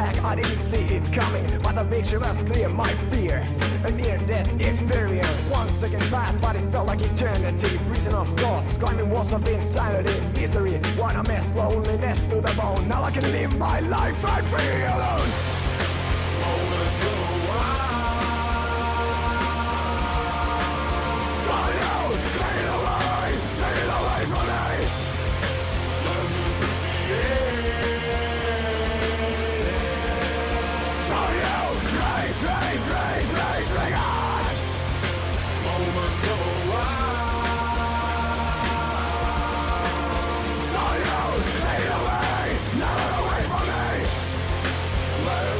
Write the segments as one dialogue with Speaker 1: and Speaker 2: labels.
Speaker 1: back, I didn't see it coming, but the picture was clear, my fear. A near-death experience. 1 second passed, but it felt like eternity. Prison of thoughts, climbing walls of insanity. Misery, what a mess, loneliness to the bone. Now I can live my life and be alone. Moment to take it away from me. Let me appreciate. Oh, you, break on. Moment to oh, you, take it away, never away from me. Let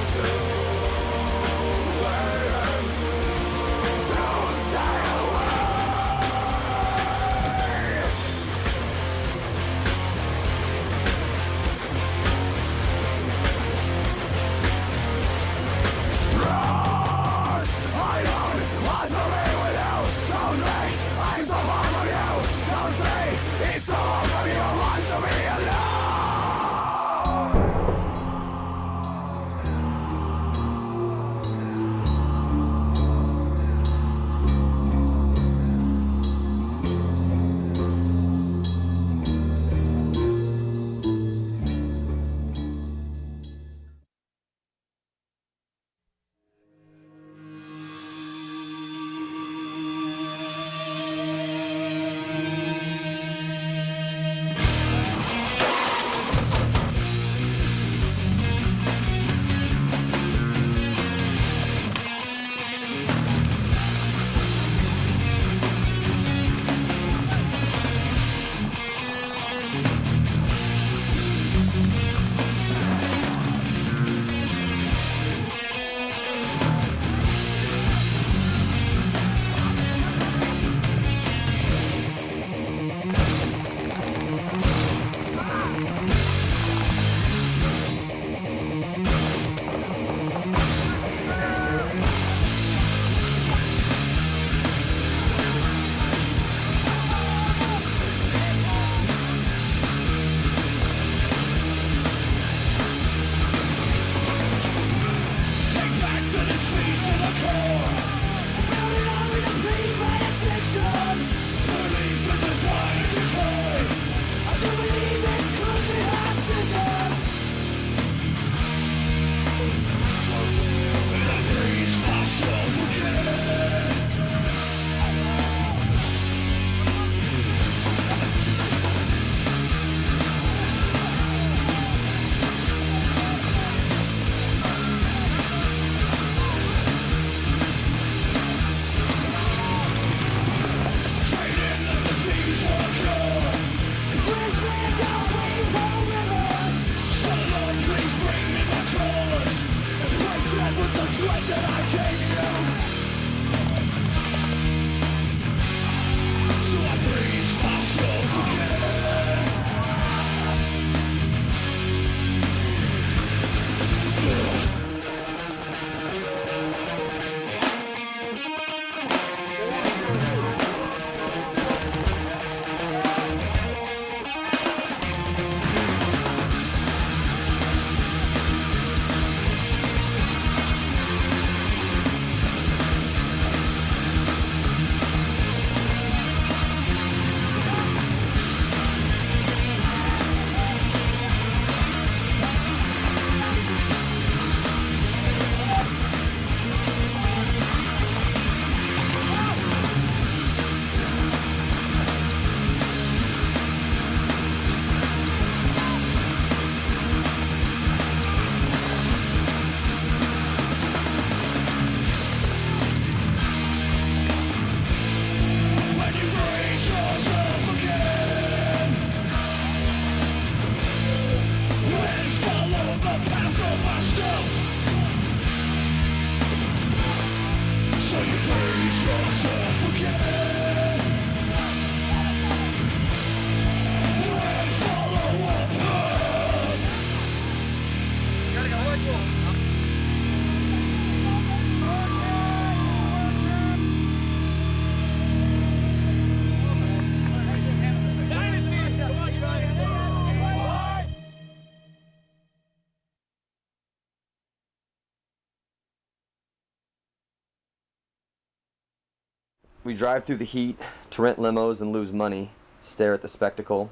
Speaker 2: we drive through the heat to rent limos and lose money, stare at the spectacle,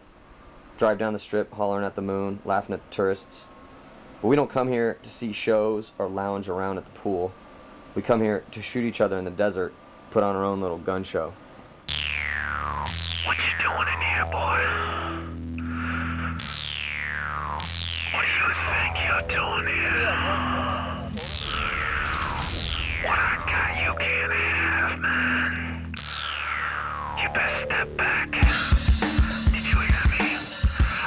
Speaker 2: drive down the strip hollering at the moon, laughing at the tourists. But we don't come here to see shows or lounge around at the pool. We come here to shoot each other in the desert, put on our own little gun show.
Speaker 3: What you doing in here, boy? What do you think you're doing here? What I got you can't have, man. You best step back. Did you hear me?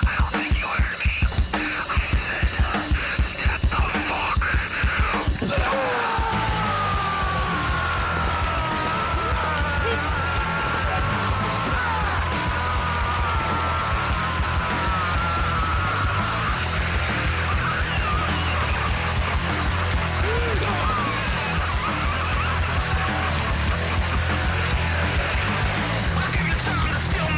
Speaker 3: I don't think you heard me. I said, step the fuck. I'll give you time to steal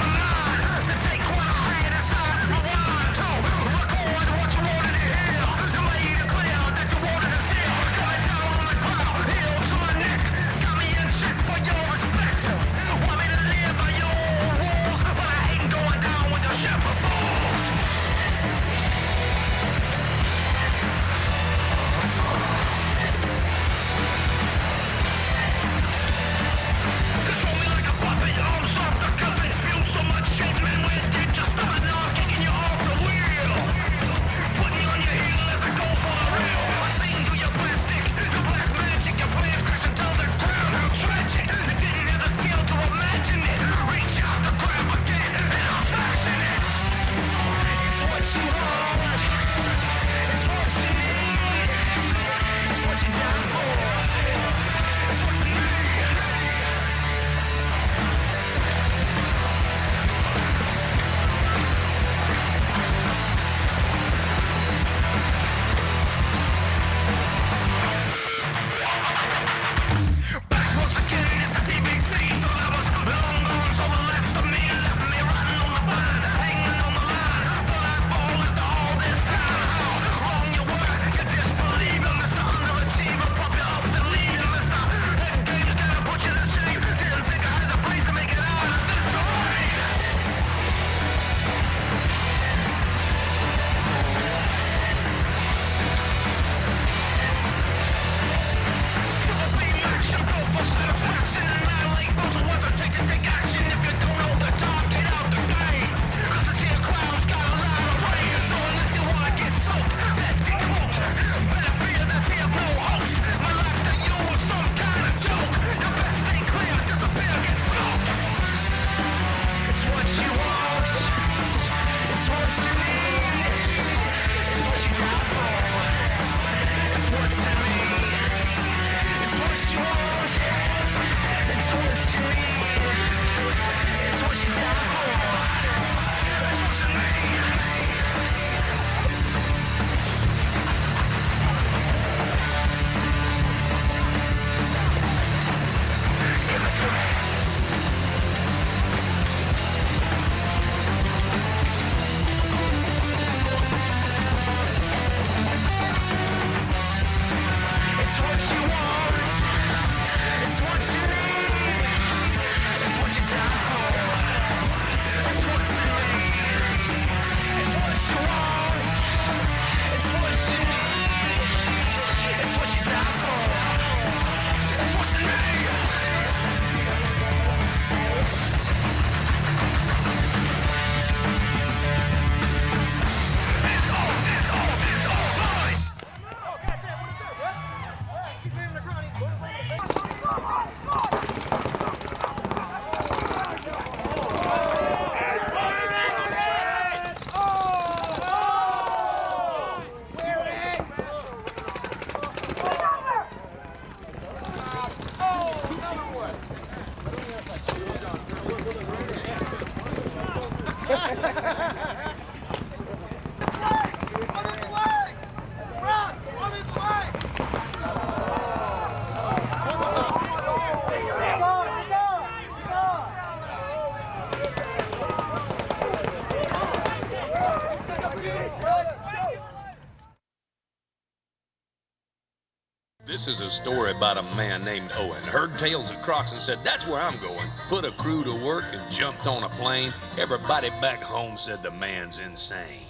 Speaker 4: This is a story about a man named Owen. Heard tales of Crocs and said, that's where I'm going. Put a crew to work and jumped on a plane. Everybody back home said the man's insane.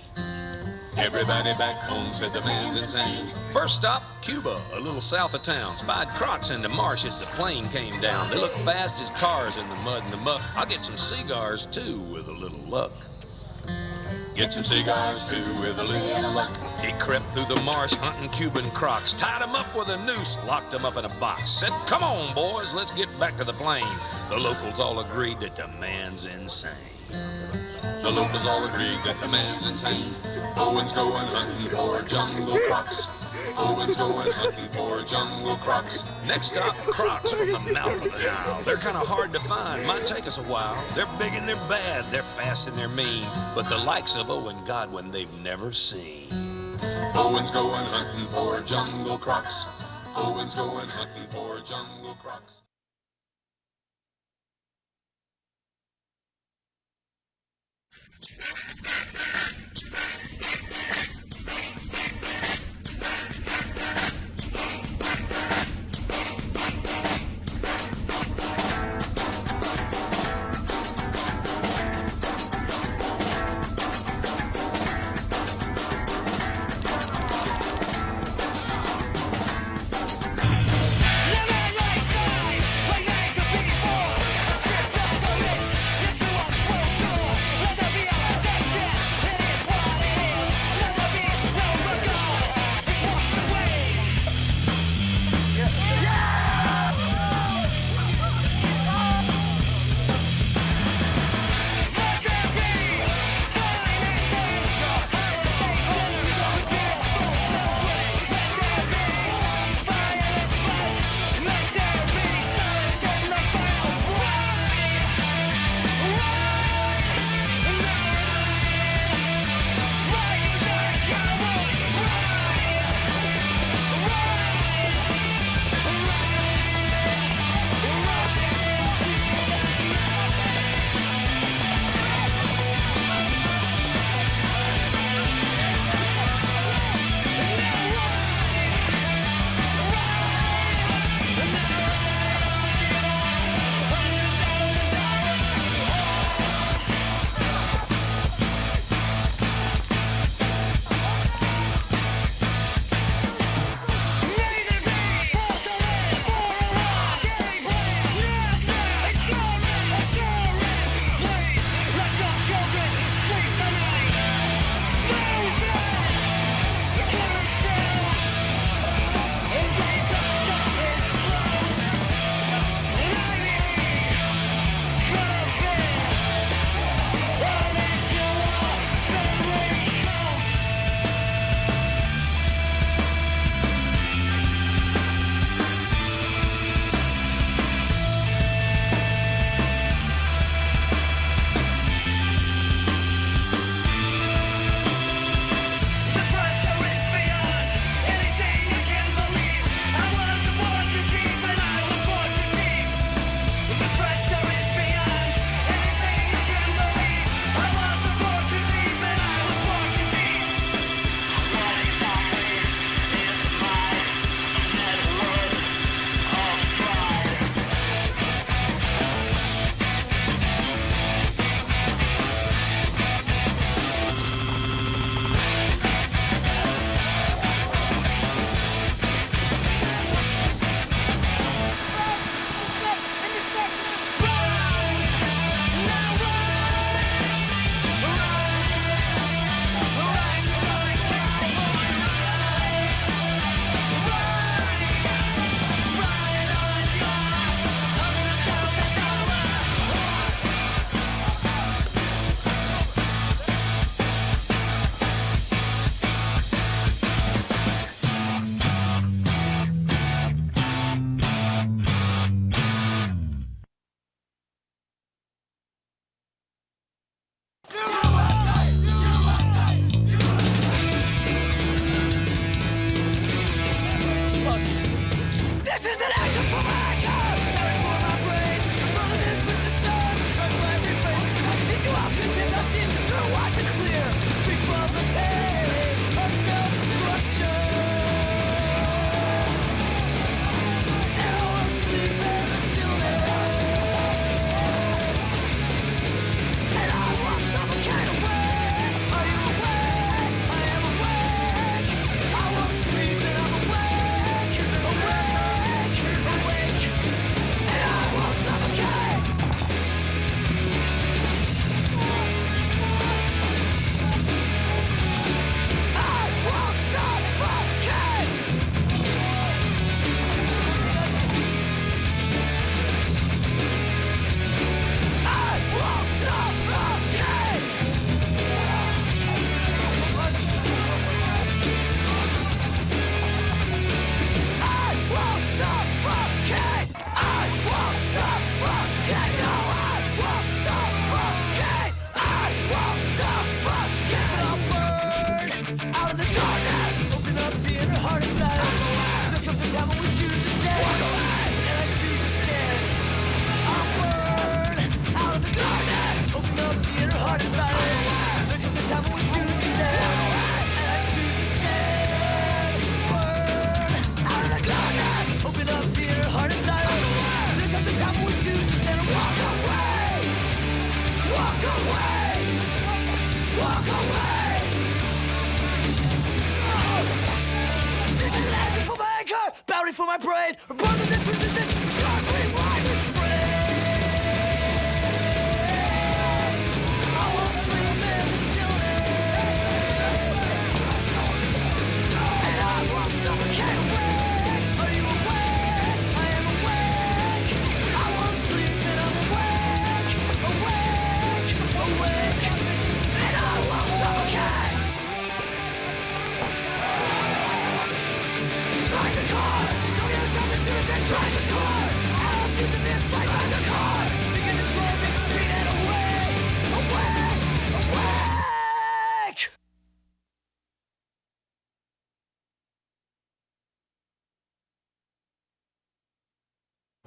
Speaker 4: Everybody back home said the man's insane. First stop, Cuba, a little south of town. Spied Crocs in the marsh as the plane came down. They look fast as cars in the mud and the muck. I'll get some cigars too with a little luck. Get some cigars too with a little luck. He crept through the marsh hunting Cuban Crocs. Tied them up with a noose, locked them up in a box. Said, come on boys, let's get back to the plane. The locals all agreed that the man's insane. The locals all agreed that the man's insane. Owen's going hunting for jungle Crocs. Owen's going hunting for jungle Crocs. Next stop, Crocs from the mouth of the Nile. They're kind of hard to find, might take us a while. They're big and they're bad, they're fast and they're mean. But the likes of Owen Godwin they've never seen. Owen's going hunting for jungle Crocs. Owen's going hunting for jungle Crocs.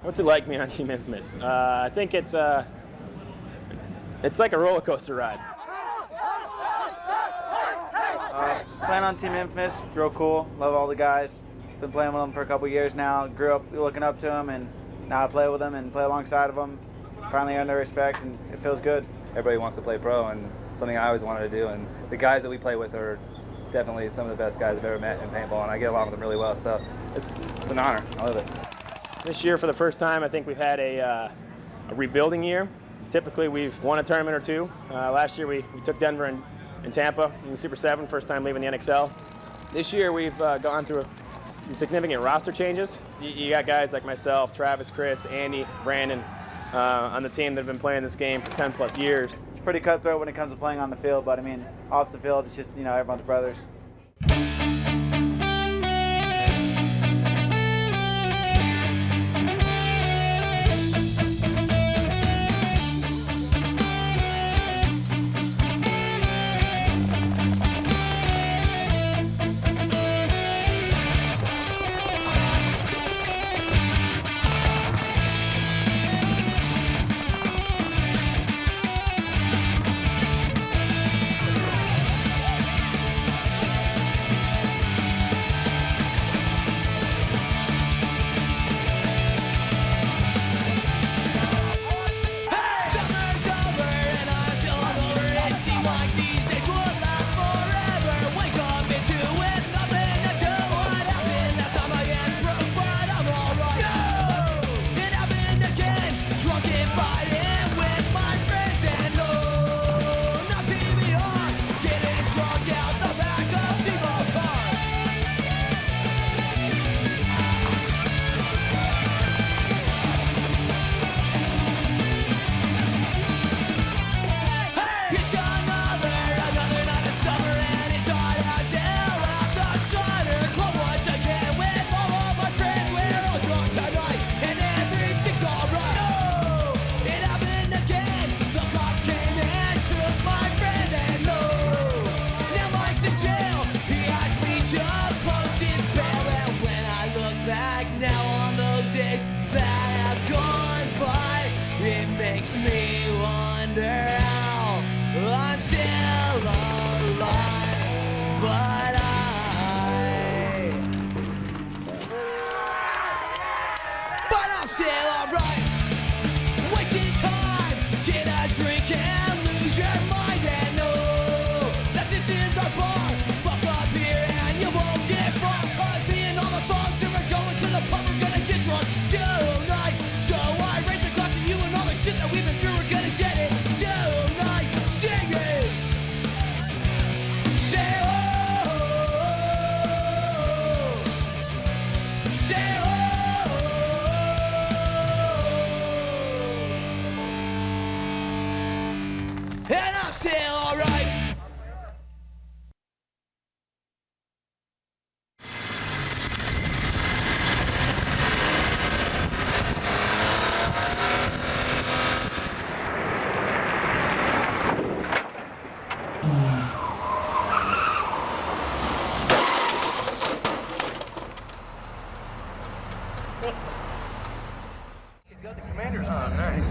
Speaker 5: What's it like being on Team Infamous? I think it's like a roller coaster ride.
Speaker 6: Playing on Team Infamous, real cool. Love all the guys. Been playing with them for a couple years now. Grew up looking up to them, and now I play with them and play alongside of them. Finally earned their respect, and it feels good.
Speaker 7: Everybody wants to play pro, and something I always wanted to do. And the guys that we play with are definitely some of the best guys I've ever met in paintball, and I get along with them really well. So it's an honor. I love it.
Speaker 5: This year, for the first time, I think we've had a rebuilding year. Typically, we've won a tournament or two. Last year, we took Denver and Tampa in the Super 7, first time leaving the NXL. This year, we've gone through some significant roster changes. You got guys like myself, Travis, Chris, Andy, Brandon on the team that have been playing this game for 10 plus years.
Speaker 6: It's pretty cutthroat when it comes to playing on the field, but I mean, off the field, it's just, you know, everyone's brothers.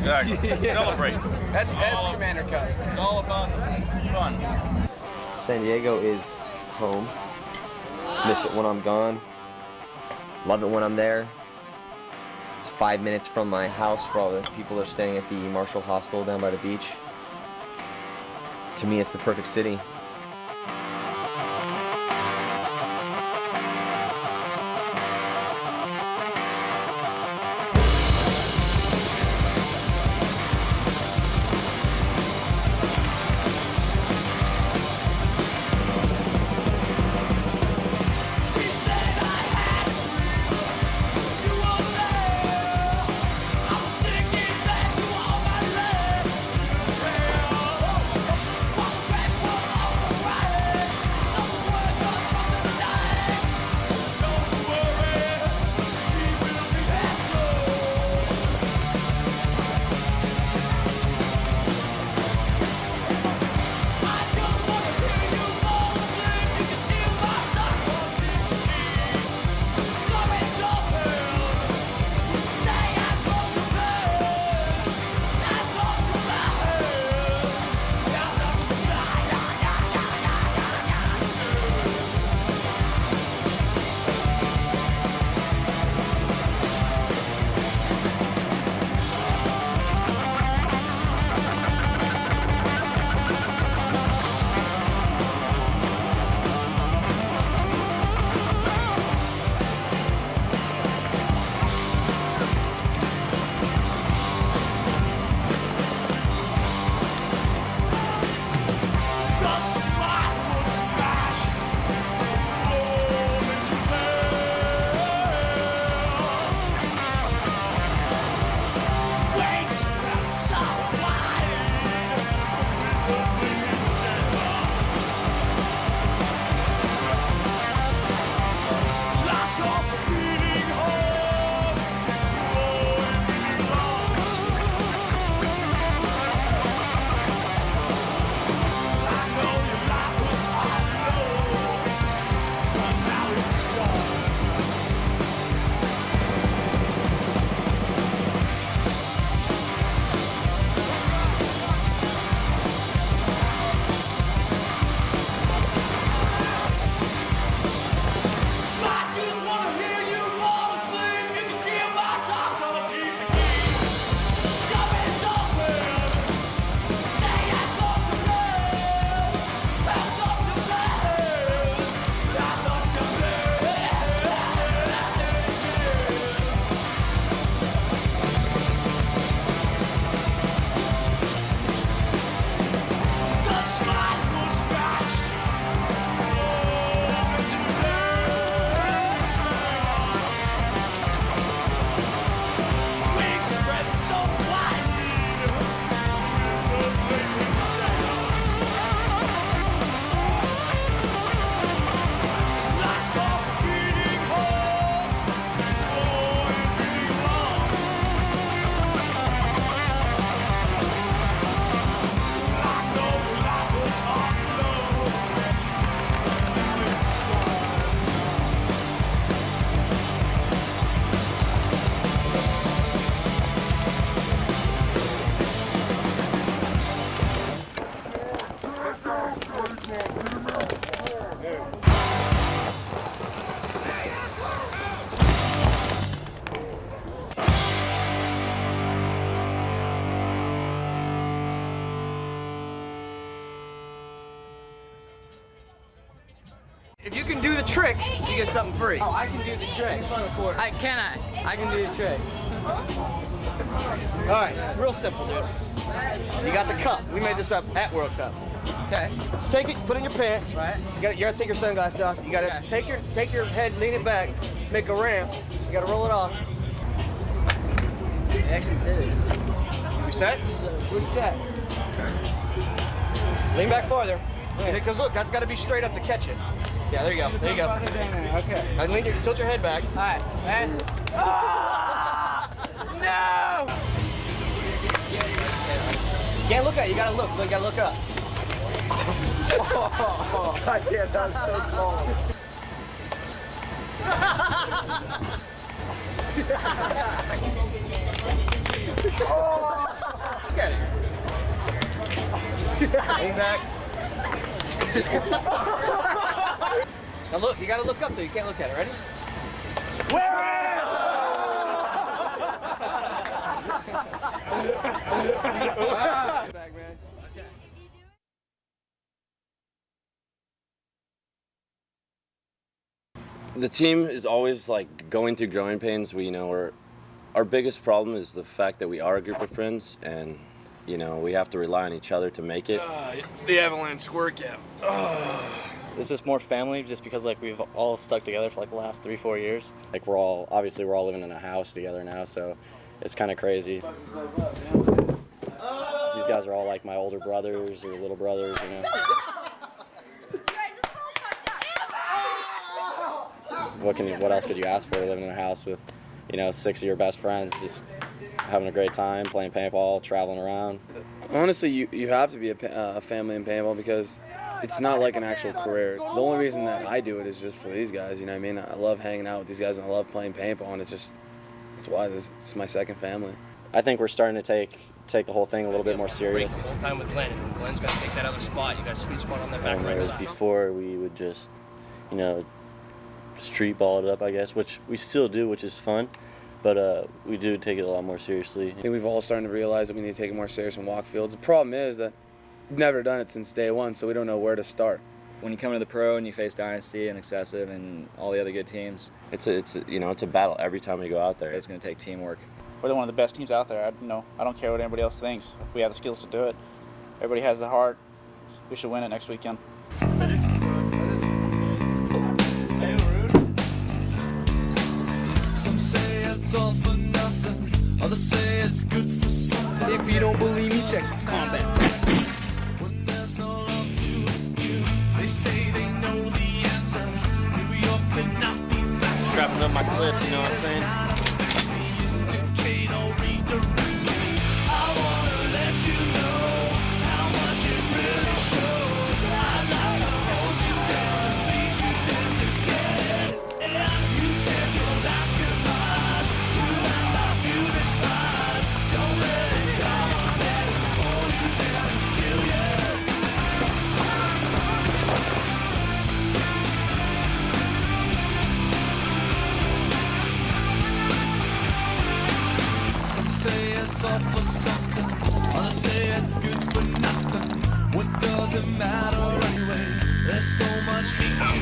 Speaker 8: Exactly. Celebrate. That's Commander Cut. It's all about fun.
Speaker 2: San Diego is home. Miss it when I'm gone. Love it when I'm there. It's 5 minutes from my house for all the people that are staying at the Marshall Hostel down by the beach. To me, it's the perfect city.
Speaker 9: If you can do the trick, you get something free.
Speaker 10: Oh, I can do the trick. I can do the trick.
Speaker 9: All right, real simple, dude. You got the cup. We made this up at World Cup.
Speaker 10: Okay.
Speaker 9: Take it, put it in your pants.
Speaker 10: Right.
Speaker 9: You gotta take your sunglasses off. You gotta take your head, lean it back, make a ramp. You gotta roll it off.
Speaker 10: I actually did it.
Speaker 9: We set?
Speaker 10: We're set.
Speaker 9: Lean back farther. Because look, that's gotta be straight up to catch it. Yeah, there you go. There you go.
Speaker 10: Okay.
Speaker 9: Now tilt your head back.
Speaker 10: All right. And... No!
Speaker 9: You can't look at it. You gotta look. You gotta look up.
Speaker 1: Oh, God damn, that was so cold.
Speaker 9: Look at it. Lean back. Now look, you gotta look up though. You can't look at it. Ready? Back, man.
Speaker 11: The team is always like going through growing pains. Our biggest problem is the fact that we are a group of friends, and we have to rely on each other to make it.
Speaker 8: The Avalanche workout.
Speaker 12: It's just more family, just because like we've all stuck together for like the last 3-4 years.
Speaker 11: Like we're all living in a house together now, so it's kind of crazy. These guys are all like my older brothers or little brothers, What else could you ask for living in a house with, 6 of your best friends, just having a great time, playing paintball, traveling around?
Speaker 13: Honestly, you have to be a family in paintball because it's not like an actual career. The only reason that I do it is just for these guys, you know what I mean? I love hanging out with these guys and I love playing paintball, and it's why this is my second family.
Speaker 11: I think we're starting to take the whole thing a little bit more serious.
Speaker 8: Break the whole time with Glenn, and Glenn's got to take that other spot. You got a sweet spot on that back right side.
Speaker 11: Before we would just, street ball it up, I guess, which we still do, which is fun, but we do take it a lot more seriously.
Speaker 13: I think we've all started to realize that we need to take it more serious and walk fields. The problem is that we've never done it since day one, so we don't know where to start.
Speaker 14: When you come into the pro and you face Dynasty and Excessive and all the other good teams,
Speaker 11: it's a battle every time we go out there.
Speaker 14: It's going to take teamwork.
Speaker 12: We're one of the best teams out there. I don't care what anybody else thinks. If we have the skills to do it, everybody has the heart. We should win it next weekend.
Speaker 3: Some say it's all for nothing, others say it's good for something.
Speaker 9: If you don't believe me, check combat.
Speaker 3: When there's no love to you, they say they know the answer. New York could not be faster.
Speaker 8: Strapping up my clips, you know what I'm saying?
Speaker 3: I wanna let you know how much it really shows. I'd like to hold you down and beat you down to get it. And you said your last goodbyes to that love you despise. Don't let it come on, let it hold you down and kill you. Some say it's all for something, others say it's good for nothing. What does it matter anyway? There's so much hate to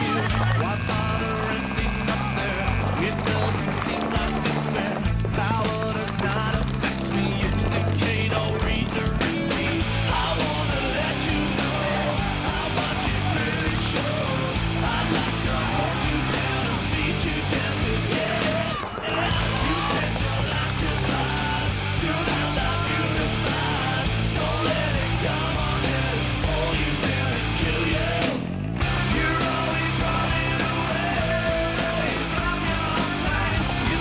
Speaker 3: give. Why bother ending up there? It doesn't seem like it's fair. Power does not affect me, indicate or redirect me. I wanna let you know how much it really shows. I'd like to hold you down and beat you down to get it. And you said your last goodbyes to that love you despise. Don't let it come on, let it pull you down and kill you. You're always running away from your mind. You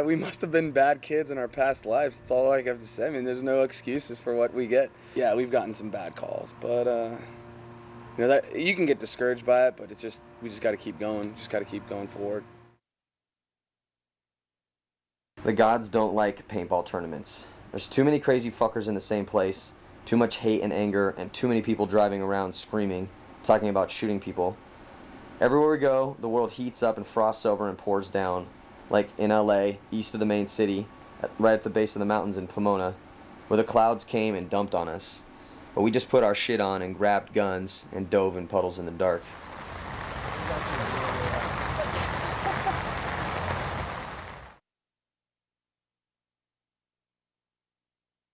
Speaker 13: we must have been bad kids in our past lives. That's all I have to say. I mean, there's no excuses for what we get. Yeah, we've gotten some bad calls, but you know, that you can get discouraged by it, but it's just we just got to keep going. Just got to keep going forward.
Speaker 2: The gods don't like paintball tournaments. There's too many crazy fuckers in the same place, too much hate and anger, and too many people driving around screaming, talking about shooting people. Everywhere we go, the world heats up and frosts over and pours down, like in LA, east of the main city, right at the base of the mountains in Pomona, where the clouds came and dumped on us. But we just put our shit on and grabbed guns and dove in puddles in the dark.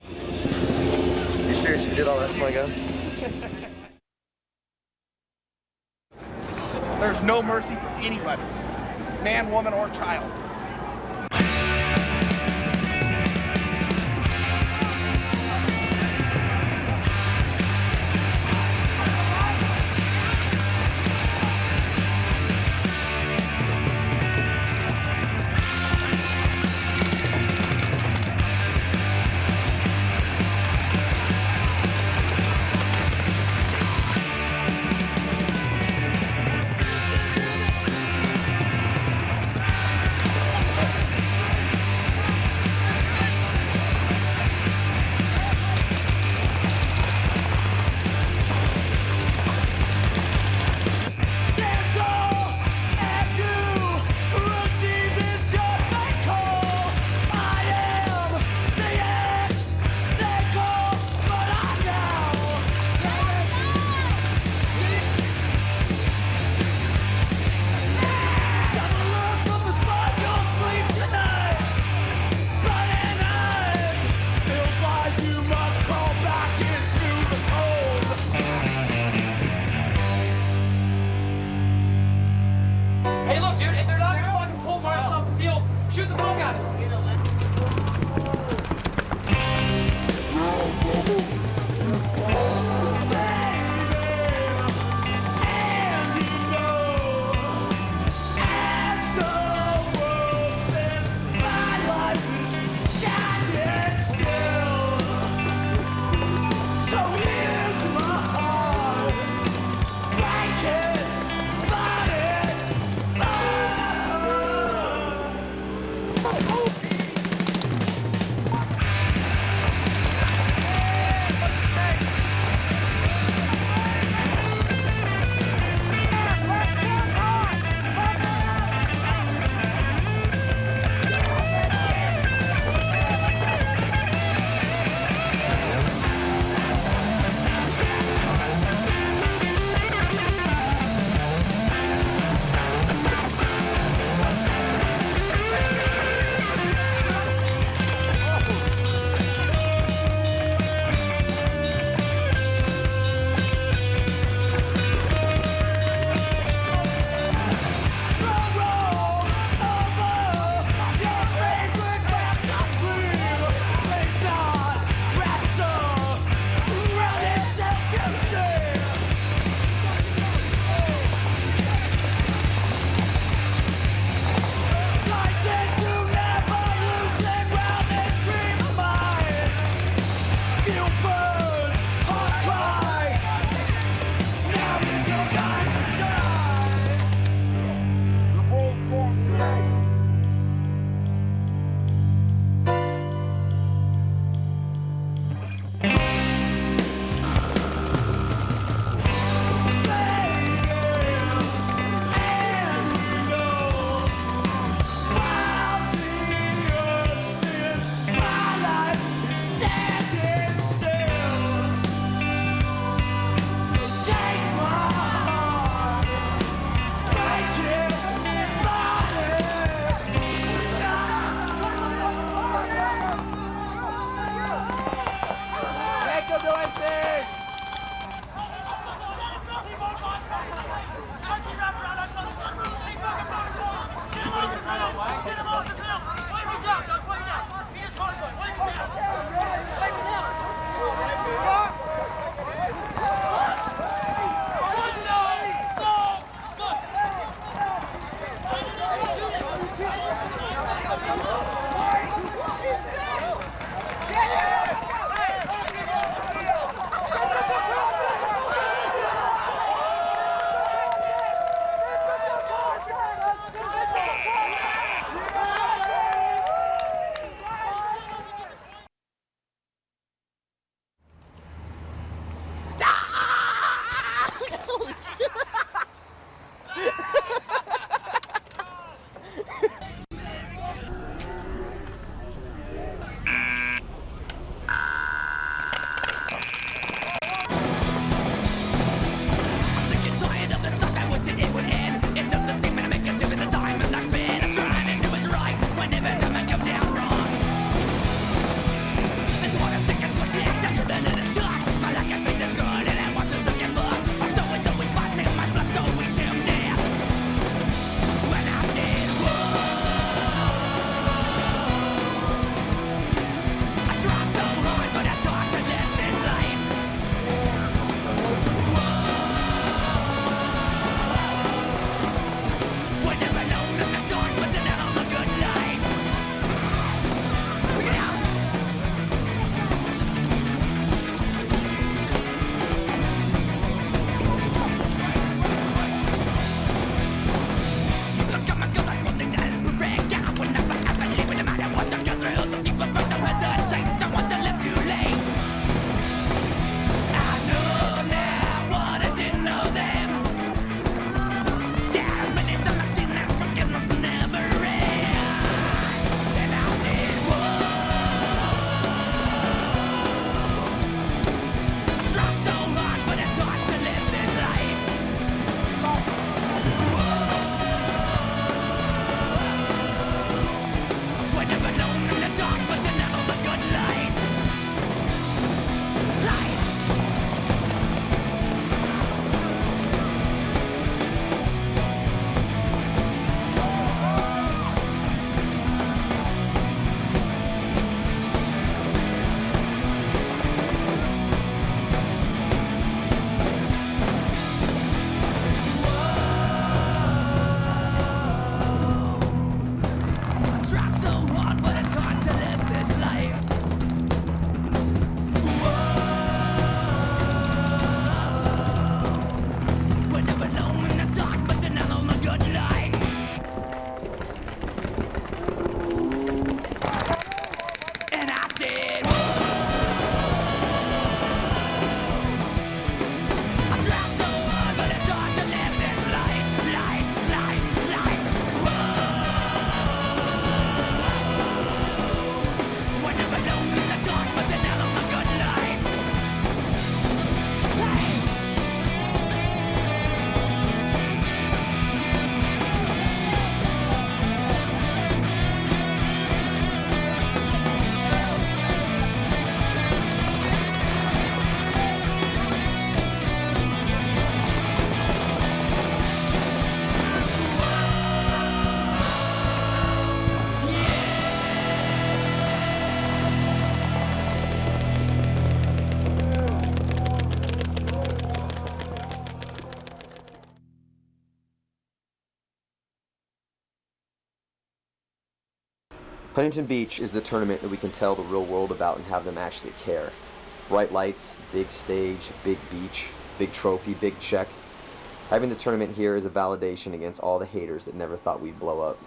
Speaker 15: You seriously did all that to my gun?
Speaker 16: There's no mercy for anybody, man, woman, or child.
Speaker 2: Huntington Beach is the tournament that we can tell the real world about and have them actually care. Bright lights, big stage, big beach, big trophy, big check. Having the tournament here is a validation against all the haters that never thought we'd blow up.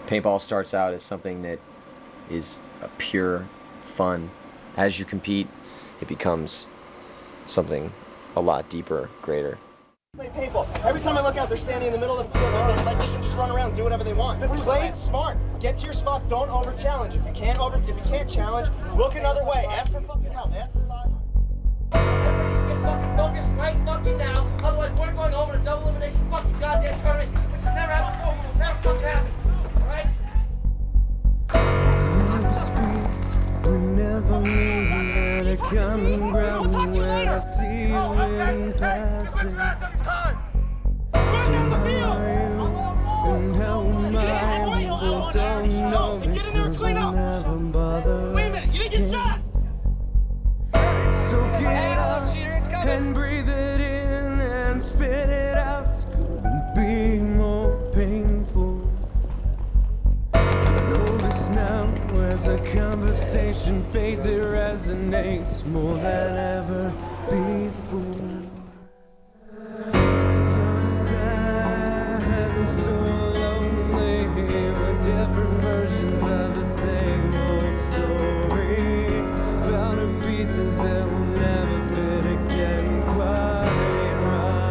Speaker 2: Paintball starts out as something that is a pure fun. As you compete, it becomes something a lot deeper, greater.
Speaker 17: Play paintball. Every time I look out, they're standing in the middle of the field. Like they can just run around, do whatever they want. Play smart. Get to your spots. Don't over challenge. If you can't challenge, look another way. Ask for fucking help. Ask the sideline.
Speaker 18: Everybody get fucking focused right fucking now. Otherwise, we're going home in a double elimination fucking goddamn tournament, which has never happened before. Will never fucking happen. All right?
Speaker 1: We never meet at a common ground when I see you in passing. So how are you and how am I? People don't know because we never bother.
Speaker 18: Wait a minute, you didn't get shot!
Speaker 1: So get up and breathe it in and spit it out. It couldn't be more painful. I know this now.
Speaker 19: It's a conversation painted resonates more than ever before. So sad and so lonely, with different versions of the same old story. Found in pieces that will never fit again quite right.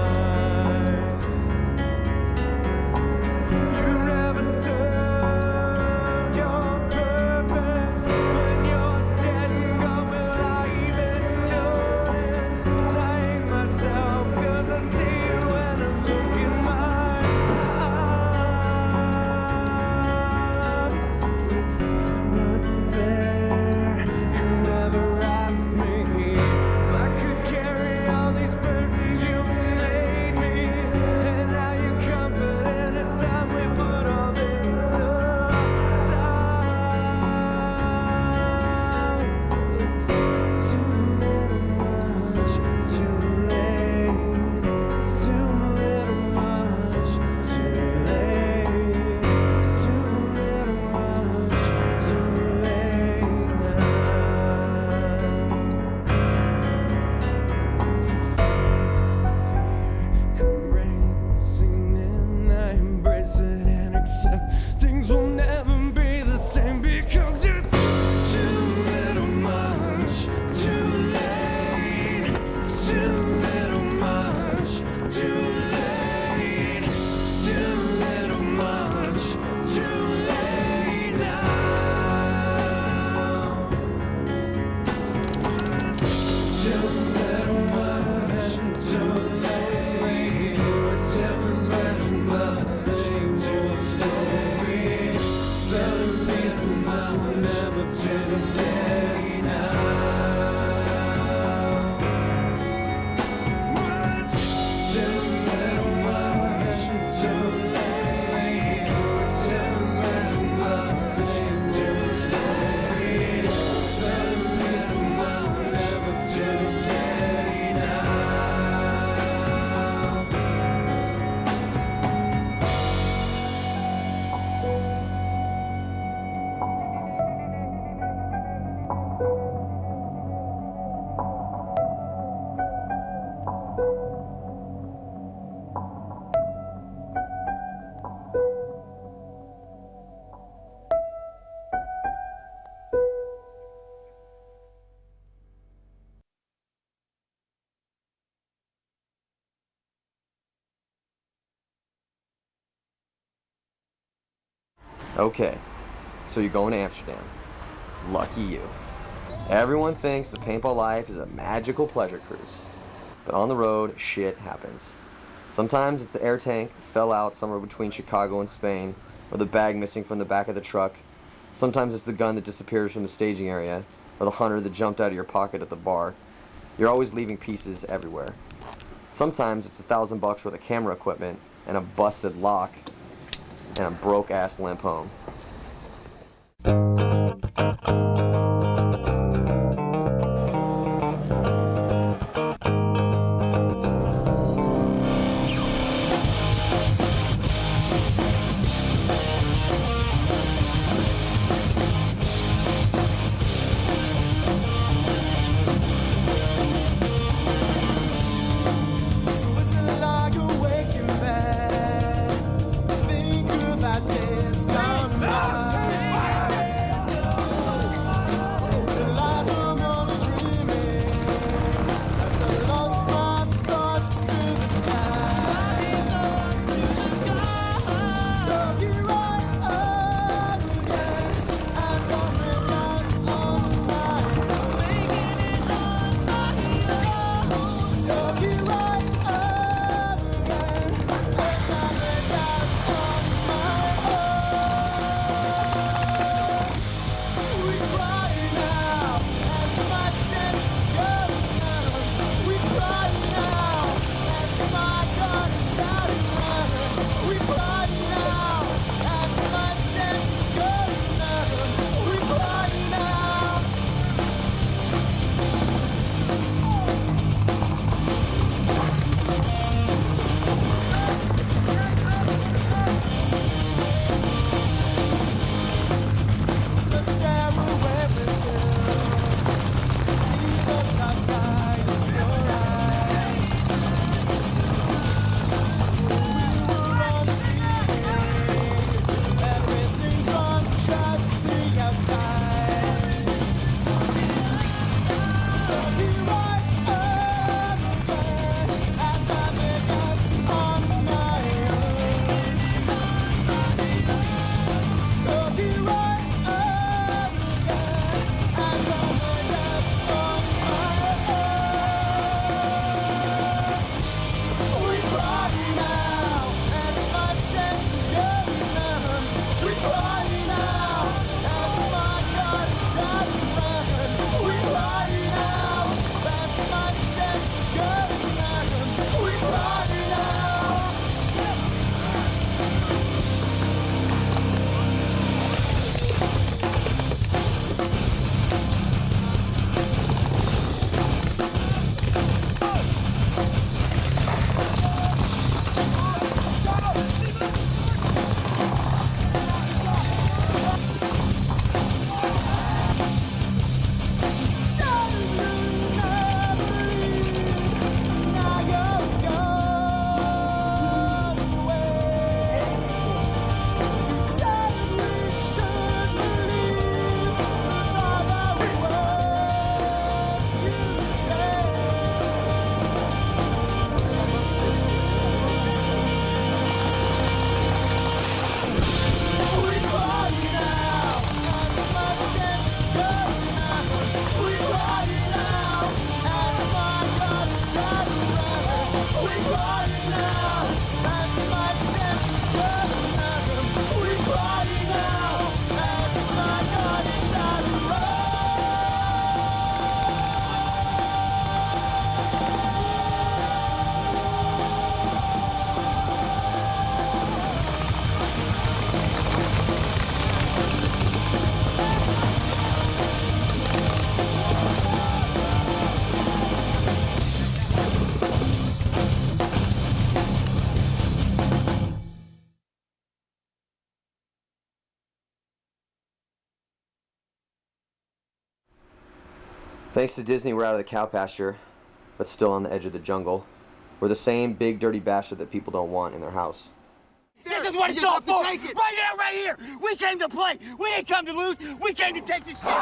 Speaker 19: You never served your purpose. When you're dead and gone, will I even notice? I hate myself 'cause I see you when I look in my eyes. It's not fair. You never asked me if I could carry all these burdens you made me. And now you're confident it's time we put all this aside. It's too little much, too late. It's too little much, too late. It's too little much, too late now. So fear come racing in, I embrace it and accept things will never be the same because it's too little much, too late. It's too little much, too late. It's too little much, too late now. Still so much, too late. It's different versions of the same old story. Selling pieces that will never fit again now. Still so much, too late. It's different versions of the same old story. Selling pieces that will never fit again now.
Speaker 2: Okay, so you're going to Amsterdam. Lucky you. Everyone thinks the paintball life is a magical pleasure cruise. But on the road, shit happens. Sometimes it's the air tank that fell out somewhere between Chicago and Spain, or the bag missing from the back of the truck. Sometimes it's the gun that disappears from the staging area, or the hunter that jumped out of your pocket at the bar. You're always leaving pieces everywhere. Sometimes it's $1,000 worth of camera equipment, and a busted lock, and a broke-ass limp home.
Speaker 1: So is it like a waking man? Think about days gone by.
Speaker 2: Thanks to Disney, we're out of the cow pasture, but still on the edge of the jungle. We're the same big dirty bastard that people don't want in their house.
Speaker 17: This is what it's all for! Right now, right here! We came to play! We didn't come to lose! We came to take this shit!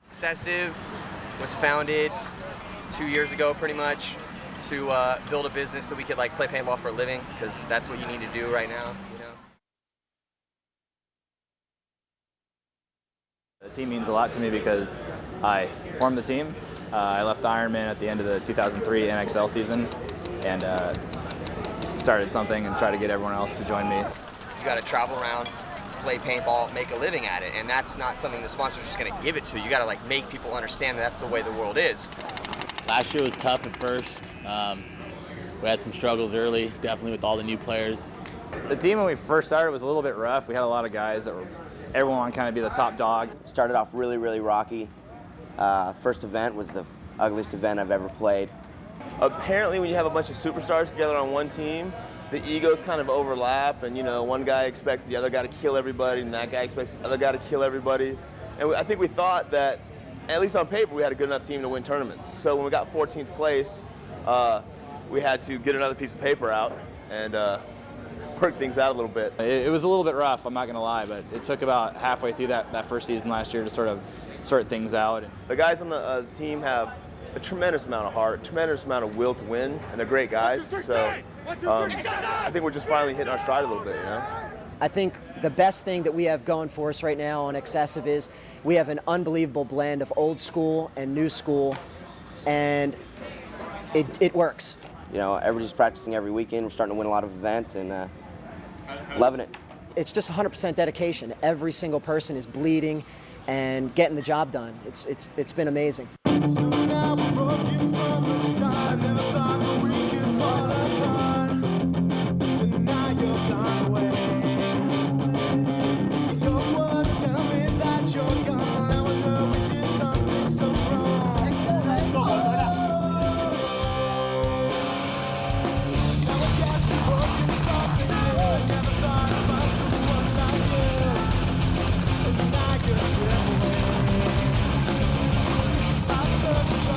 Speaker 20: Excessive was founded 2 years ago, pretty much, to build a business so we could like play paintball for a living, because that's what you need to do right now, you know.
Speaker 21: The team means a lot to me because I formed the team. I left Ironman at the end of the 2003 NXL season and started something and tried to get everyone else to join me.
Speaker 20: You got to travel around, play paintball, make a living at it, and that's not something the sponsor's just going to give it to you. You got to like make people understand that that's the way the world is.
Speaker 22: Last year was tough at first. We had some struggles early, definitely with all the new players.
Speaker 21: The team when we first started was a little bit rough. We had a lot of guys that were, everyone wanted to kind of be the top dog.
Speaker 23: Started off really, really rocky. First event was the ugliest event I've ever played.
Speaker 24: Apparently when you have a bunch of superstars together on one team,
Speaker 15: the egos kind of overlap, and one guy expects the other guy to kill everybody, and that guy expects the other guy to kill everybody. And I think we thought that, at least on paper, we had a good enough team to win tournaments. So when we got 14th place, we had to get another piece of paper out and work things out a little bit.
Speaker 21: It was a little bit rough, I'm not going to lie, but it took about halfway through that first season last year to sort of sort things out.
Speaker 15: The guys on the team have a tremendous amount of heart, tremendous amount of will to win, and they're great guys. So I think we're just finally hitting our stride a little bit,
Speaker 4: I think the best thing that we have going for us right now on Excessive is we have an unbelievable blend of old school and new school, and it works.
Speaker 23: Everybody's practicing every weekend. We're starting to win a lot of events and loving it.
Speaker 4: It's just 100% dedication. Every single person is bleeding and getting the job done. It's been amazing.
Speaker 19: So now we're broken from the start. Never thought that we could fall apart. And now you're gone away. Your words tell me that you're gone. Now I know we did something so wrong. Now I guess we're broken something new. Never thought about someone like you. And now you're slipping away. I searched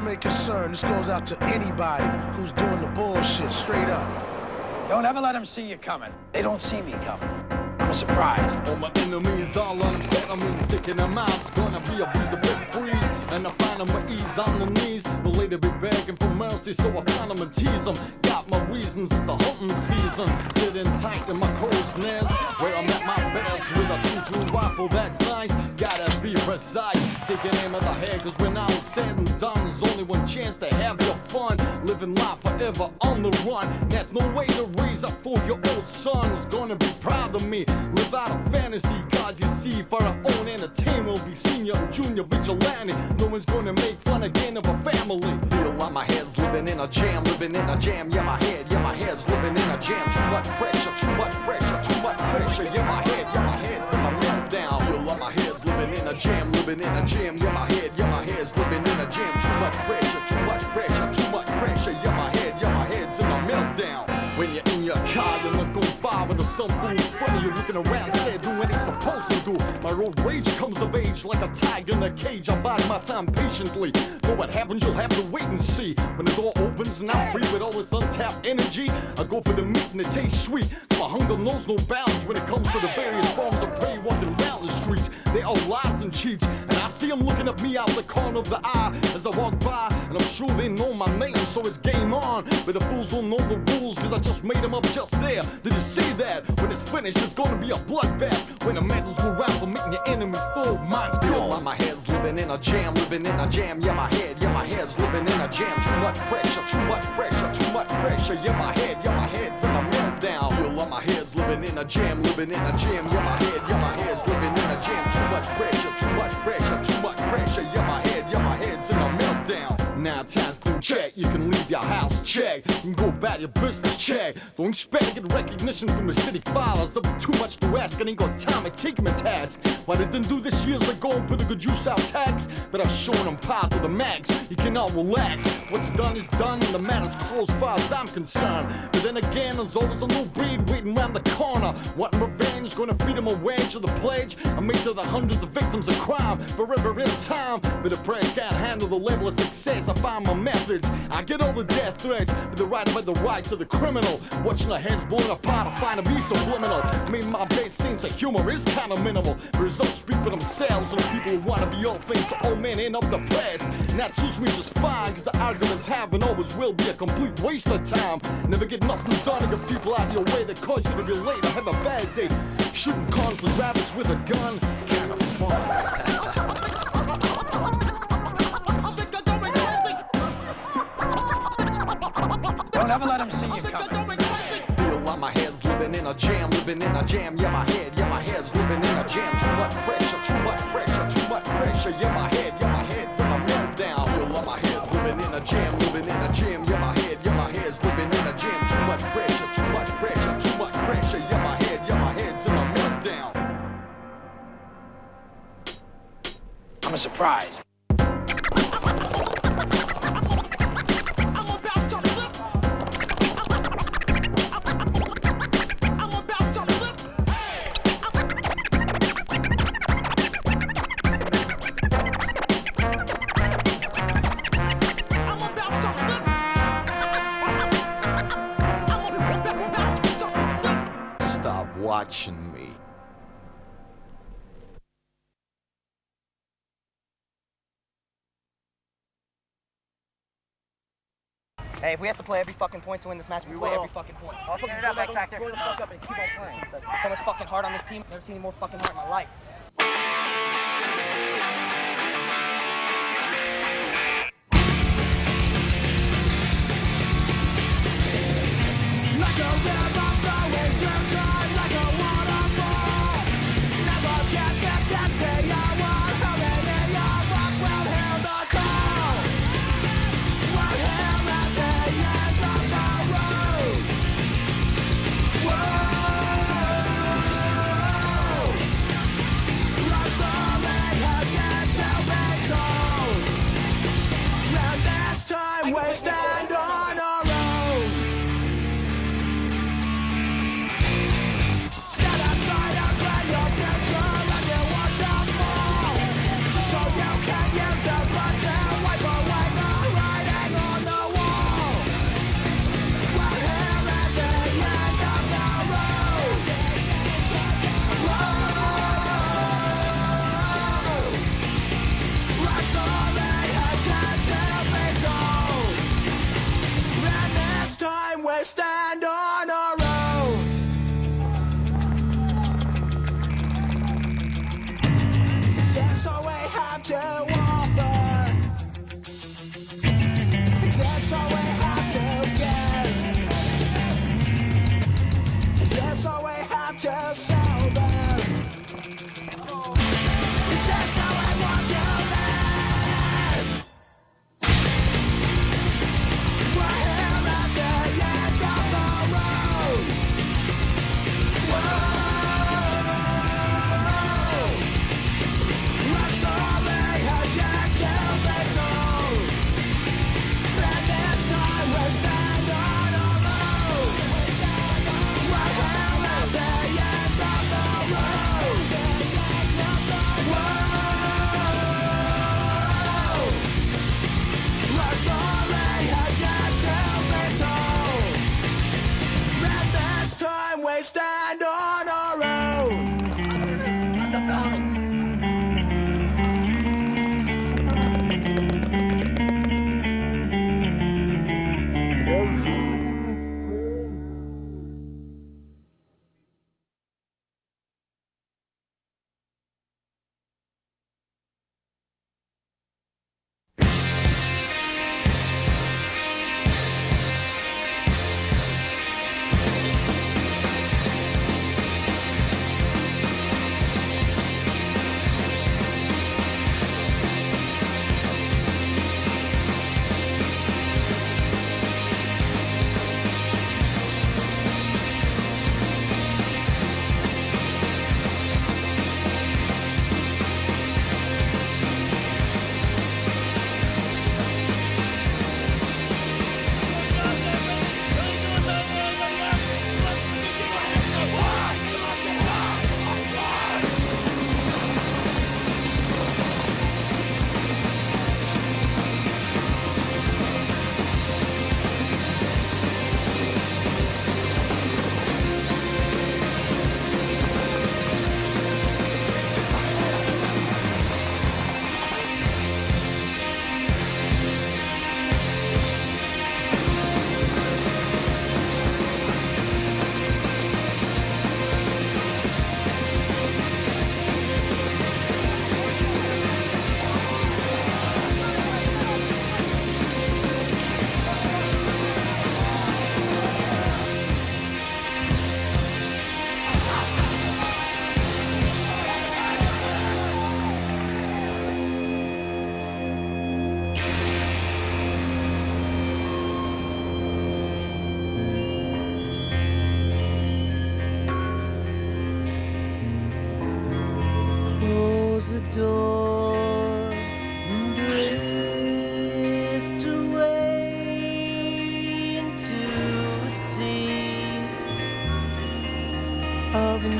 Speaker 5: legitimate concern. This goes out to anybody who's doing the bullshit, straight up.
Speaker 16: Don't ever let them see you coming. They don't see me coming. I'm a surprise.
Speaker 19: All my enemies all on amphetamines, sticking them out. It's gonna be a breeze, a big freeze. And I find them at ease on the knees. But later be begging for mercy, so I find them and tease them. Got my reasons, it's a hunting season. Sitting tight in my crow's nest, where I'm at my best with a 2-2 rifle, that's nice. Gotta be precise, taking aim at the head, cause when all is said and done, there's only one chance to have your fun. Living life forever on the run. There's no way to raise up for your old son's gonna be proud of me. Live out a fantasy, cause you see, for our own entertainment, we'll be senior and junior vigilante. No one's gonna make fun again of a family. Feel like my head's living in a jam, living in a jam. Yeah, my head's living in a jam. Too much pressure, too much pressure, too much pressure. Yeah, my head's in a meltdown. Feel like my head's living in a jam, living in a jam. Yeah, my head's living in a jam. Too much pressure, too much pressure, too much pressure. Yeah, my head's in a meltdown. When you're in your car, you look on fire with something funny. You're looking around instead, doing what it's supposed to do. My road rage comes of age like a tiger in a cage. I bide my time patiently. But what happens, you'll have to wait and see. When the door opens and I'm free with all this untapped energy, I go for the meat and it tastes sweet. My hunger knows no bounds when it comes to the various forms of prey walking around the streets. They all lies and cheats, and I see them looking at me out the corner of the eye as I walk by, and I'm sure they know my name, so it's game on. But the fools don't know the rules, cause I just made them up just there. Did you see that? When it's finished, it's gonna be a bloodbath. When the mantles go round for making your enemies full, mine's gone. Like my head's living in a jam, living in a jam. Yeah, my head's living in a jam. Too much pressure, too much pressure, too much pressure. Yeah, my head's in a meltdown. Feel like my head's living in a jam, living in a jam. Yeah, my head's living in a jam. Too much pressure, too much pressure, too much pressure. Yeah, my head's in a meltdown. Now time's clean check, you can leave your house check. You can go about your business check. Don't expect to get recognition from the city filers. There'll be too much to ask, I ain't got time to take my task. Why they didn't do this years ago and put a good use out tax? But I've shown them power to the max, you can all relax. What's done is done and the matter's closed far as I'm concerned. But then again, there's always a new breed waiting around the corner. Wanting revenge, gonna feed them a wedge of the pledge. I made to the hundreds of victims of crime, forever in time. But the press can't handle the level of success. I find my methods, I get over death threats, but the right by the rights of the criminal. Watching their heads blown apart, I find to be subliminal. Made my best sense of humor is kinda minimal. The results speak for themselves, and the people who wanna be all things to all men end up depressed. And that suits me just fine, cause the arguments have and always will be a complete waste of time. Never get nothing done to get people out of your way that cause you to be late or have a bad day. Shooting constantly rabbits with a gun, it's kinda fun.
Speaker 16: Don't ever let them see you coming.
Speaker 19: Feel like my head's living in a jam, living in a jam. Yeah, my head's living in a jam. Too much pressure, too much pressure, too much pressure. Yeah, my head's in a meltdown. Feel like my head's living in a jam, living in a jam. Yeah, my head's living in a jam. Too much pressure, too much pressure, too much pressure. Yeah, my head's in a meltdown.
Speaker 16: I'm a surprise.
Speaker 5: Stop watching me.
Speaker 20: Hey, if we have to play every fucking point to win this match, we play every fucking point. I'll fucking go back there. Grow the fuck up and keep on playing. So much fucking heart on this team. I've never seen more fucking heart in my life.
Speaker 1: Like a river flowing through time, like a waterfall. Never just say I want, hurling in your box, will hear the call. We're here at the end of the road. Whoa.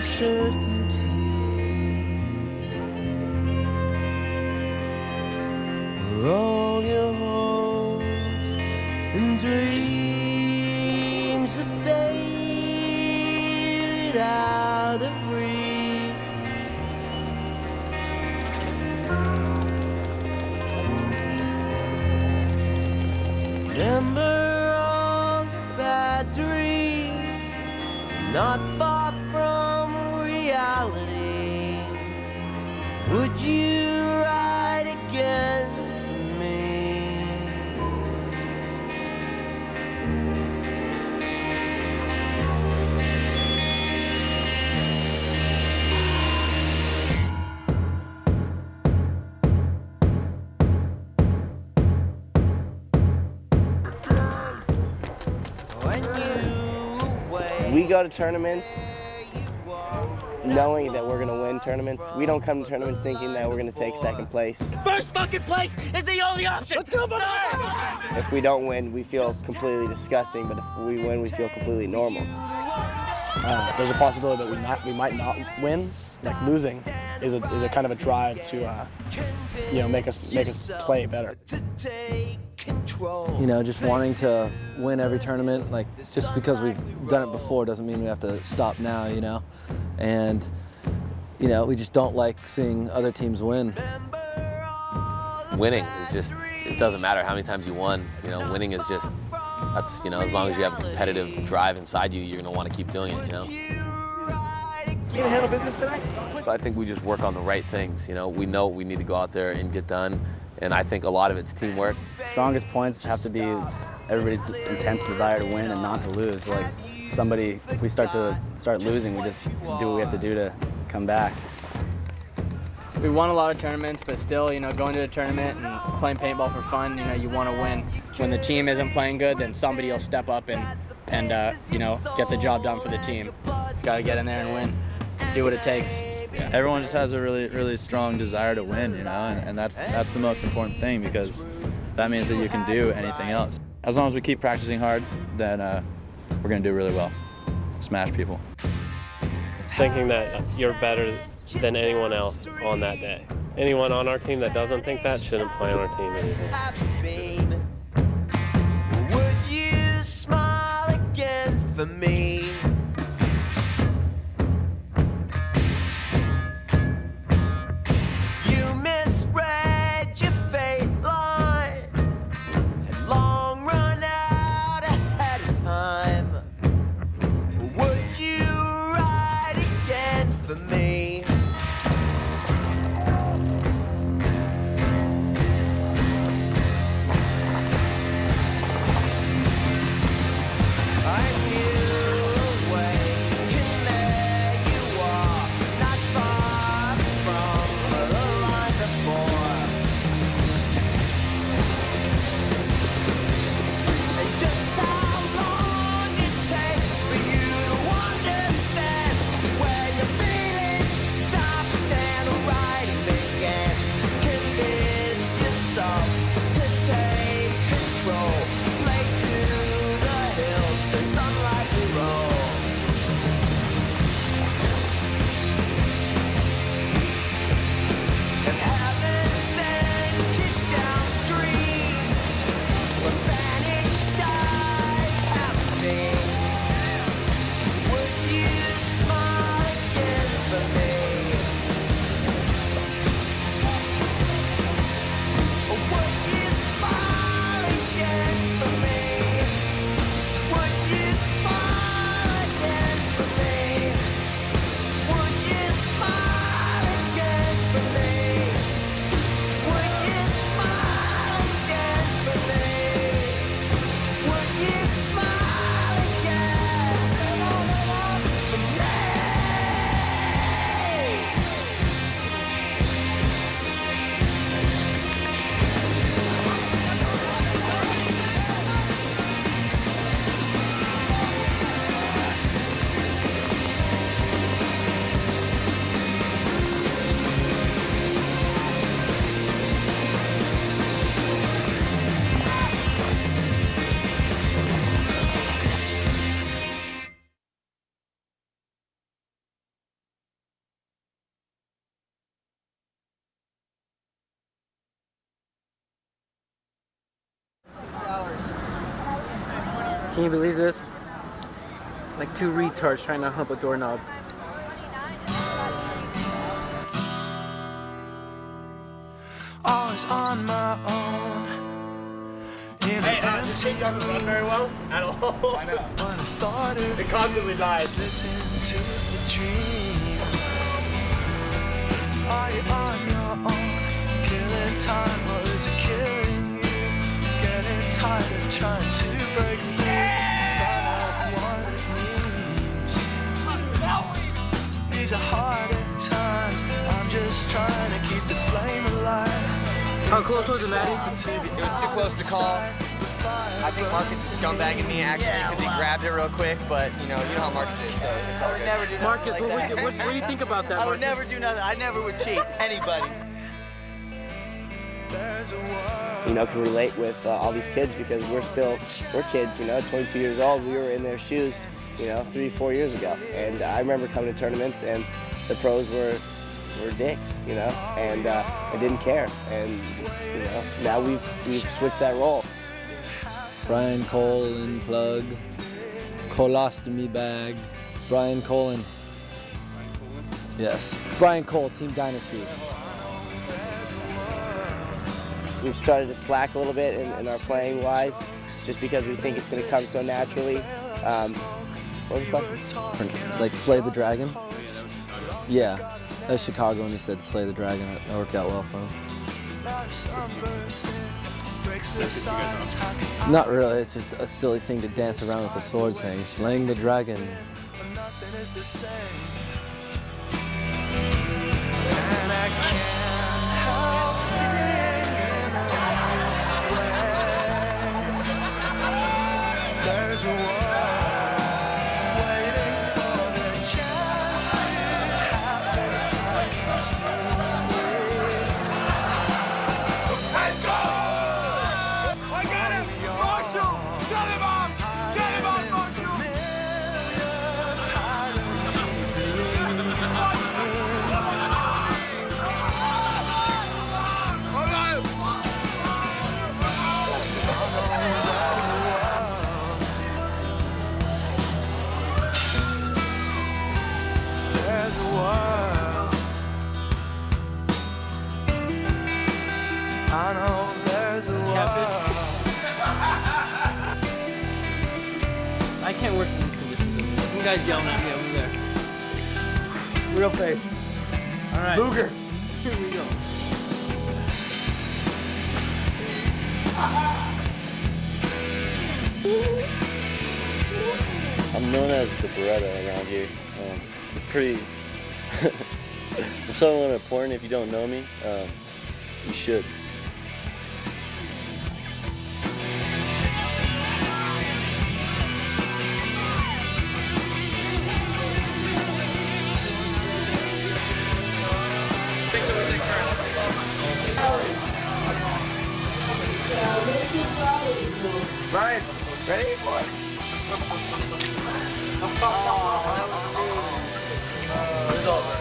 Speaker 19: uncertainty. All your hopes and dreams have faded out of reach. Remember all the bad dreams, not far from reality. Would you ride again for me?
Speaker 23: We go to tournaments knowing that we're gonna win tournaments. We don't come to tournaments thinking that we're gonna take second place.
Speaker 18: First fucking place is the only option. Let's go, buddy.
Speaker 23: If we don't win, we feel completely disgusting, but if we win, we feel completely normal.
Speaker 6: There's a possibility that we might not win. Like losing is a kind of a drive to make us play better.
Speaker 7: You know, just wanting to win every tournament, like just because we've done it before doesn't mean we have to stop now, you know? And, you know, we just don't like seeing other teams win.
Speaker 10: Winning is just, it doesn't matter how many times you won, you know, winning is just, that's, you know, as long as you have a competitive drive inside you, you're gonna want to keep doing it, you know?
Speaker 23: You gonna handle business tonight?
Speaker 10: But I think we just work on the right things, you know? We know we need to go out there and get done, and I think a lot of it's teamwork.
Speaker 12: Strongest points have to be everybody's intense desire to win and not to lose. Like if we start losing, we just do what we have to do to come back.
Speaker 9: We won a lot of tournaments, but still, you know, going to a tournament and playing paintball for fun, you know, you want to win. When the team isn't playing good, then somebody will step up and you know, get the job done for the team. Got to get in there and win, do what it takes.
Speaker 24: Yeah. Everyone just has a really, really strong desire to win, you know, and that's the most important thing, because that means that you can do anything else. As long as we keep practicing hard, then we're going to do really well. Smash people.
Speaker 25: Thinking that you're better than anyone else on that day. Anyone on our team that doesn't think that shouldn't play on our team anymore.
Speaker 19: Would you smile again for me? You misread your fate line, had long run out ahead of time. Would you ride again for me? I knew
Speaker 3: Can you believe this? Like 2 retards trying to hump a doorknob.
Speaker 19: Always on my own.
Speaker 17: Hey, this thing doesn't run very well at all. I know. It constantly dies.
Speaker 19: Into the dream. Are you on your own? Killing time, or is it killing you? Getting tired of trying to break free. Find out what it means. These are hard times. I'm just trying to keep the flame alive.
Speaker 3: How close was it, Maddie?
Speaker 20: It was too close to call. I think Marcus is scumbagging me actually because he grabbed it real quick, but you know how Marcus is, so it's all good.
Speaker 3: Never do Marcus, what do you think about that?
Speaker 20: I would never do nothing. I never would cheat anybody.
Speaker 23: You know, can relate with all these kids because we're kids, you know, 22 years old. We were in their shoes, you know, 3-4 years ago. And I remember coming to tournaments and the pros were dicks, you know, and I didn't care. And, you know, now we've switched that role.
Speaker 7: Brian Colin plug, colostomy bag, Brian Colin. Yes, Brian Cole, Team Dynasty.
Speaker 23: We've started to slack a little bit in our playing wise, just because we think it's going to come so naturally. What was the question?
Speaker 7: Like slay the dragon? Yeah, that's Chicago when he said slay the dragon. That worked out well for him. Not really, it's just a silly thing to dance around with a sword saying, slaying the dragon.
Speaker 19: There's a war waiting for the chance to happen.
Speaker 1: Let's go! I got him! Marshall! Get him on! Get him on, Marshall!
Speaker 19: There's a world. I know there's a world.
Speaker 3: I can't work in these conditions. Some guy's yelling at me over there.
Speaker 17: Real face.
Speaker 3: All right.
Speaker 17: Luger.
Speaker 3: Here we go.
Speaker 8: I'm known as the Beretta around here. Pretty. I'm someone important. If you don't know me, you should.
Speaker 17: Brian, ready?
Speaker 20: It's over.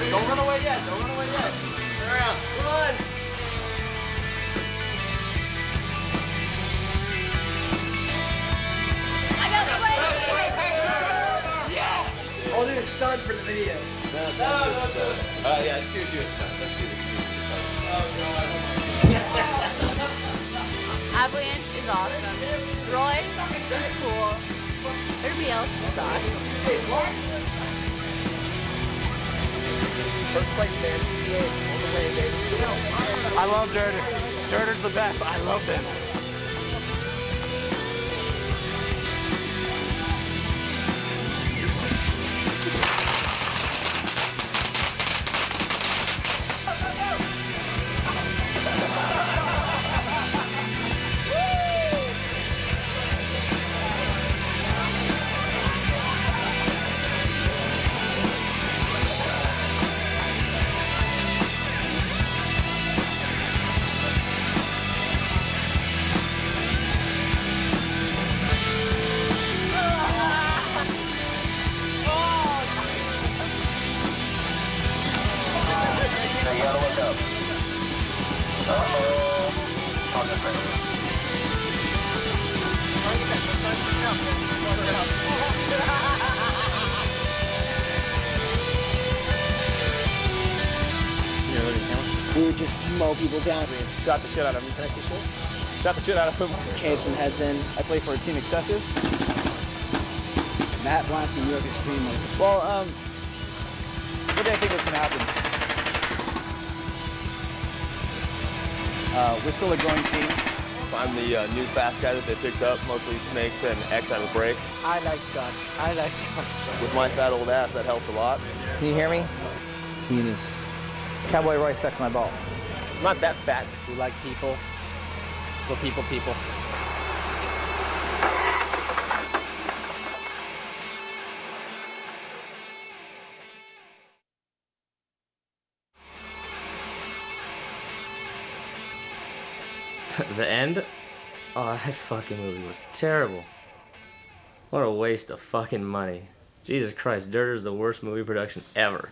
Speaker 17: Don't run away yet. Don't run away yet. Turn around. Run.
Speaker 3: I'll do a stunt for the video.
Speaker 10: No. Yeah, do a stunt. Let's see this.
Speaker 11: Avalanche is awesome. Roy is cool. Everybody else sucks.
Speaker 17: First place, man. TBA. All the way, baby. I love Derder. Derder's the best. I love them.
Speaker 4: We would just mow people down.
Speaker 6: Shot the shit out of him. Can I see shit? Shot the shit out of him.
Speaker 4: Cave some heads in.
Speaker 2: I play for Team Excessive. Matt Blansky, New York Extreme.
Speaker 17: Well, what do I think was going to happen? We're still a growing team.
Speaker 15: I'm the new fast guy that they picked up, mostly snakes and X out of the break.
Speaker 17: I like Scott.
Speaker 15: With my fat old ass, that helps a lot.
Speaker 17: Can you hear me?
Speaker 7: Penis.
Speaker 17: Cowboy Roy sucks my balls.
Speaker 15: I'm not that fat.
Speaker 9: We like people. We're people.
Speaker 13: The end? Oh, that fucking movie was terrible. What a waste of fucking money. Jesus Christ, Derder's the worst movie production ever.